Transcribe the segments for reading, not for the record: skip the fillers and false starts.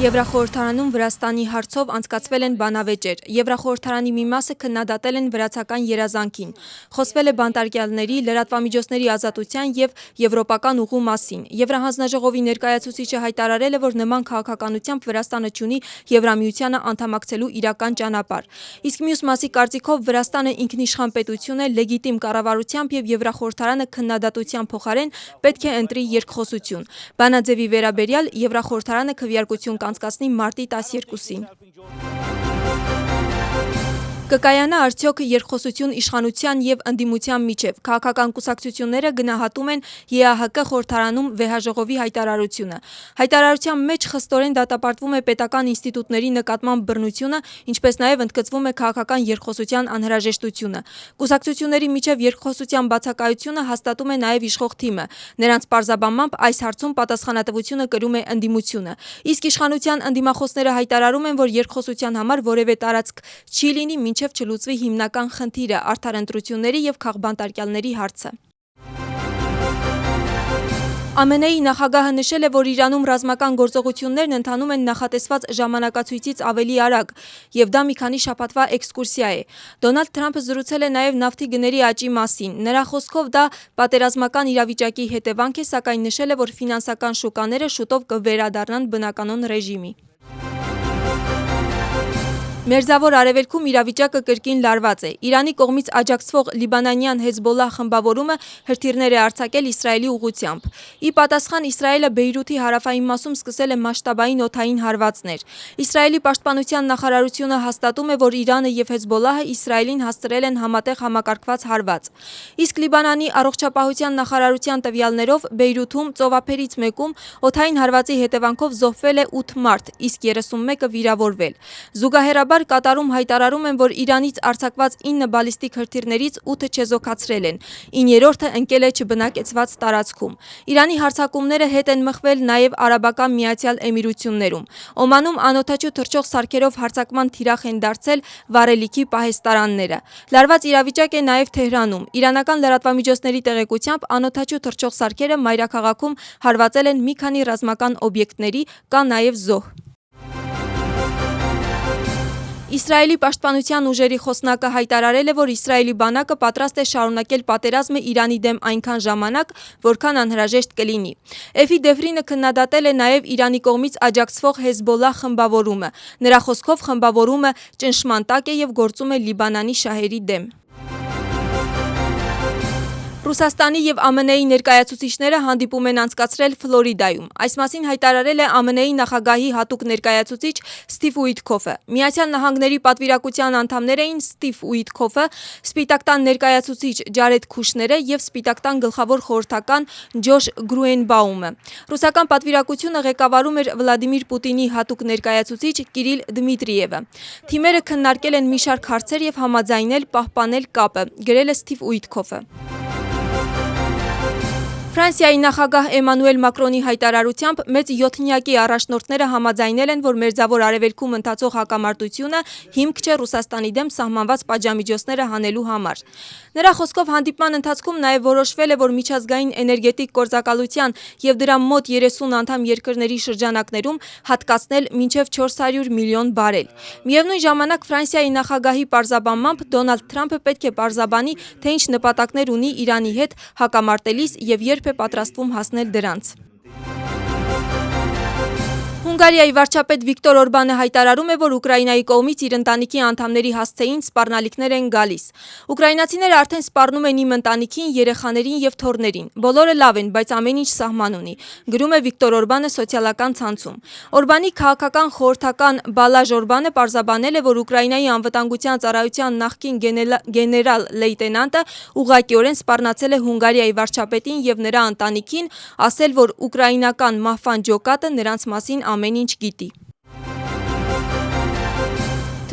Եվրախորհրդարանում Վրաստանի հարցով անցկացվել են բանավեճեր։ Եվրախորհրդարանի մի մասը քննադատել են վրացական երազանքին։ Խոսվել է բանտարկյալների, լրատվամիջոցների ազատության և եվրոպական ուղու մասին։ Եվրահանձնաժողովի ներկայացուցիչը հայտարարել է, որ նման քաղաքականությամբ Վրաստանը չունի Եվրամիությանը անդամակցելու իրական ճանապարհ։ Իսկ մյուս մասի կարծիքով Վրաստանը ինքնիշխան պետություն է լեգիտիմ կառավարությամբ և Եվրախորհրդարանը քննադատության փոխարեն պետք է ընտրի երկխոսություն։ Բանաձևի վերաբերյալ Եվրախորհրդարանը քվեարկություն կանցկացնի մարտի 12-ին։ Կկայանա արդյոք երկխոսություն իշխանության և ընդդիմության միջև։ Քաղաքական կուսակցությունները գնահատում են ԵԱՀԿ խորհրդարանում վեհաժողովի հայտարարությունը։ Հայտարարության մեջ խստորեն դատապարտվում է պետական ինստիտուտների նկատմամբ բռնությունը, ինչպես նաև ընդգծվում է քաղաքական երկխոսության անհրաժեշտությունը։ Կուսակցությունների միջև երկխոսության բացակայությունը հաստատում է նաև իշխող թիմը։ Նրանց պարզաբանմամբ այս հարցում պատասխանատվությունը կրում է ընդդիմությունը։ Իսկ իշխանության ընդդիմախոսները հայտարարում են, որ երկխոսության համար որևէ տարածք չի լինի, մինչև չլուծվի հիմնական խնդիրը՝ արդար ընտրությունների և քաղբանտարկյալների հարցը։ ԱՄՆ-ի նախագահը նշել է, որ Իրանում ռազմական գործողություններն ընթանում են նախատեսված ժամանակացույցից ավելի արագ, և դա մի քանի շաբաթվա էքսկուրսիա է։ Դոնալդ Թրամփը զրուցել է նաև նավթի գների աճի մասին։ Նրա խոսքով դա պատերազմական իրավիճակի հետևանք է, սակայն նշել է, որ ֆինանսական շուկաները շուտով կվերադառնան բնականոն ռեժիմի։ Մերձավոր Արևելքում իրավիճակը կրկին լարված է։ Իրանի կողմից աջակցվող լիբանանյան Հեզբոլլահ խմբավորումը հրթիռներ է արձակել Իսրայելի ուղղությամբ։ Ի պատասխան Իսրայելը Բեյրութի հարավային մասում սկսել է մասշտաբային օդային հարվածներ։ Իսրայելի պաշտպանության նախարարությունը հաստատում է, որ Իրանը և Հեզբոլլահը Իսրայելին հասցրել են համատեղ համակարգված հարված։ Իսկ Լիբանանի առողջապահության նախարարության տվյալներով Բեյրութում ծովափերից մեկում օդային հարվածի հետևանքով զոհվել է 8 մարդ, իսկ 31-ը վիրավորվել։ Զուգահեռաբար Կատարում հայտարարում են, որ Իրանից արձակված 9 բալիստիկ հրթիռներից 8-ը չեզոքացրել են, 9-րդը ընկել է չբնակեցված տարածքում։ Իրանի հարձակումները հետ են մղվել նաև Արաբական Միացյալ Էմիրություններում։ Օմանում անօդաչու թռչող սարքերով հարձակման թիրախ են դարձել վառելիքի պահեստարանները։ Լարված իրավիճակ է նաև Թեհրանում։ Իրանական լրատվամիջոցների տեղեկությամբ անօդաչու թռչող սարքերը մայրաքաղաքում հարվածել են մի քանի ռազմական օբյեկտների, կա նաև զոհ։ Իսրայելի պաշտպանության ուժերի խոսնակը հայտարարել է, որ Իսրայելի բանակը պատրաստ է շարունակել պատերազմը Իրանի դեմ այնքան ժամանակ, որքան անհրաժեշտ կլինի։ Էֆի Դեֆրինը քննադատել է նաև Իրանի կողմից աջակցվող Հեզբոլլահ խմբավորումը։ Նրա խոսքով խմբավորումը ճնշման տակ է և գործում է Լիբանանի շահերի դեմ։ Ռուսաստանի և ԱՄՆ-ի ներկայացուցիչները հանդիպում են անցկացրել Ֆլորիդայում։ Այս մասին հայտարարել է ԱՄՆ-ի նախագահի հատուկ ներկայացուցիչ Սթիվ Ուիթքոֆը։ Միացյալ Նահանգների պատվիրակության անդամներ էին Սթիվ Ուիթքոֆը, Սպիտակ տան ներկայացուցիչ Ջարեդ Քուշները և Սպիտակ տան գլխավոր խորհրդական Ջոշ Գրուենբաումը։ Ռուսական պատվիրակությունը ղեկավարում էր Վլադիմիր Պուտինի հատուկ ներկայացուցիչ Կիրիլ Դմիտրիևը։ Թիմերը քննարկել են մի շարք հարցեր և համաձայնել պահպանել կապը, գրել է Սթիվ Ուիթքոֆը։ Ֆրանսիայի նախագահ Էմանուել Մակրոնի հայտարարությամբ մեծ յոթնյակի առաջնորդները համաձայնել են, որ Մերձավոր Արևելքում ընթացող հակամարտությունը հիմք չէ Ռուսաստանի դեմ սահմանված պատժամիջոցները հանելու համար։ Նրա խոսքով հանդիպման ընթացքում նաև որոշվել է, որ միջազգային էներգետիկ գործակալության և դրա մոտ 30 անդամ երկրների շրջանակներում հատկացնել մինչև 400 միլիոն բարել։ Միևնույն ժամանակ Ֆրանսիայի նախագահի պարզաբանմամբ Դոնալդ Թրամփը պետք է պարզաբանի, թե ինչ նպատակներ ունի Իրանի հետ հակամարտելիս և երբ է պատրաստվում հասնել դրանց։ Հունգարիայի վարչապետ Վիկտոր Օրբանը հայտարարում է, որ Ուկրաինայի կողմից իր ընտանիքի անդամների հասցեին սպառնալիքներ են գալիս։ Ուկրաինացիները արդեն սպառնում են իմ ընտանիքին, երեխաներին և թոռներին։ Բոլորը լավ են, բայց ամեն ինչ սահման ունի, գրում է Վիկտոր Օրբանը սոցիալական ցանցում։ Օրբանի քաղաքական խորհրդական Բալաժ Օրբանը պարզաբանել է, որ Ուկրաինայի անվտանգության ծառայության նախկին գեներալ լեյտենանտը ուղղակիորեն սպառնացել է Հունգարիայի վարչապետին և նրա ընտանիքին, ասել, որ ուկրաինական մահվան ջոկատը նրանց մասին ամեն ինչ գիտի։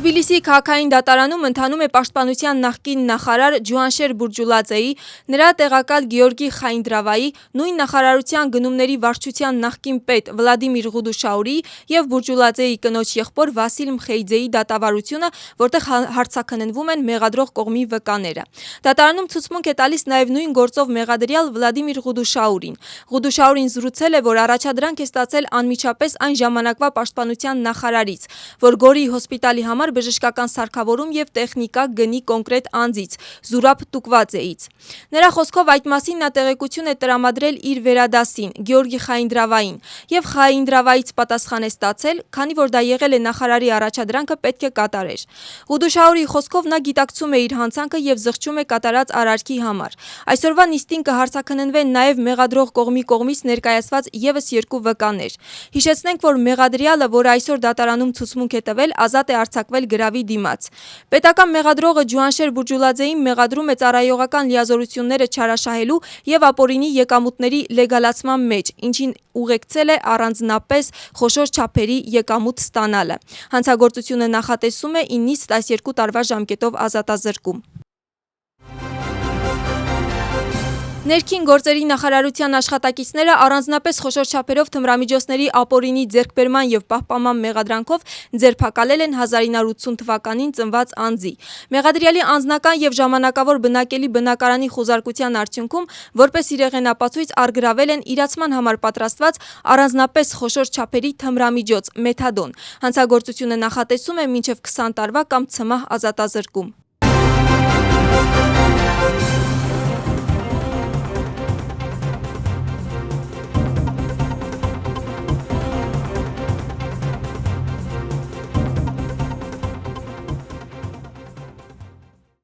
Թբիլիսի քաղաքային դատարանում ընթանում է պաշտպանության նախկին նախարար Ջուանշեր Բուրջուլաձեի, նրա տեղակալ Գեորգի Խայնդրավայի, նույն նախարարության գնումների վարչության նախկին պետ Վլադիմիր Ղուդուշաուրի եւ Բուրջուլաձեի կնոջ եղբոր Վասիլ Մխեյձեի դատավարությունը, որտեղ հարցաքննվում են մեղադրող կողմի վկաները։ Դատարանում ցուցմունք է տալիս նաեւ նույն գործով մեղադրյալ Վլադիմիր Ղուդուշաուրին։ Ղուդուշաուրին զրուցել է, որ առաջադրանք է ստացել անմիջապես այն ժամանակվա պաշտպանության նախարարից, որ Գորի հոսպիտալի համար բժշկական սարքավորում եւ տեխնիկա գնի կոնկրետ անձից՝ Զուրաբ Տուկվաձեից։ Նրա խոսքով այդ մասին նա տեղեկություն է տրամադրել իր վերադասին Գեորգի Խայնդրավային եւ Խայնդրավայից պատասխան է ստացել, քանի որ դա եղել է նախարարի առաջադրանքը պետք է կատարեր։ Ղուդուշաուրի խոսքով նա գիտակցում է իր հանցանքը եւ զղջում է կատարած արարքի համար։ Այսօրվա նիստին կհարցաքննվեն նաեւ մեղադրող կողմի կողմից ներկայացված եւս երկու վկաներ։ Հիշեցնենք, որ մեղադրյալը, որը այսօր դատարանում ցուցմունք է տվել, ազատ է արձակվել գրավի դիմաց։ Պետական մեղադրողը Ջուանշեր Բուրջուլաձեին մեղադրում է ծառայողական լիազորությունները չարաշահելու եւ ապօրինի եկամուտների լեգալացման մեջ, ինչին ուղեկցել է առանձնապես խոշոր չափերի եկամուտ ստանալը։ Հանցագործությունը նախատեսում է 9-ից 12 տարվա ժամկետով ազատազրկում։ Ներքին գործերի նախարարության աշխատակիցները առանձնապես խոշոր չափերով թմրամիջոցների ապօրինի ձեռքբերման եւ պահպանման մեղադրանքով ձերբակալել են 1980 թվականին ծնված անձի։ Մեղադրյալի անձնական եւ ժամանակավոր բնակելի բնակարանի խուզարկության արդյունքում որպես իրեղենապացույց առգրավել են իրացման համար պատրաստված առանձնապես խոշոր չափերի թմրամիջոց մեթադոն։ Հանցագործությունը նախատեսում է մինչեւ 20 տարվա կամ ցմահ ազատազրկում։